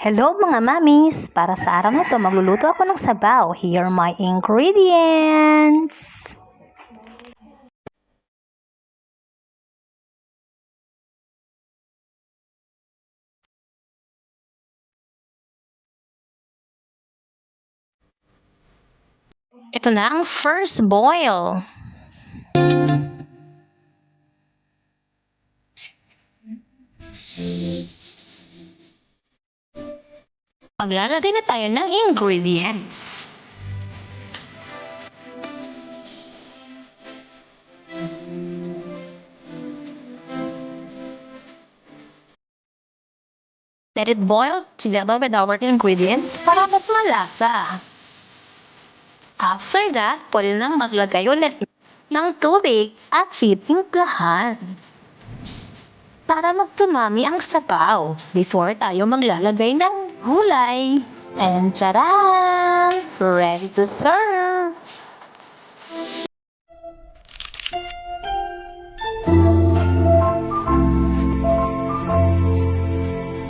Hello mga mamis! Para sa araw na ito, magluluto ako ng sabaw. Here are my ingredients. Ito na ang first boil. Maglalagay na tayo ng ingredients. Let it boil together with our ingredients para mas malasa. After that, pwede nang maglagay ulit ng tubig at titimplahan para magtumami ang sabaw before tayo maglalagay ng gulay. And tada! Ready to serve!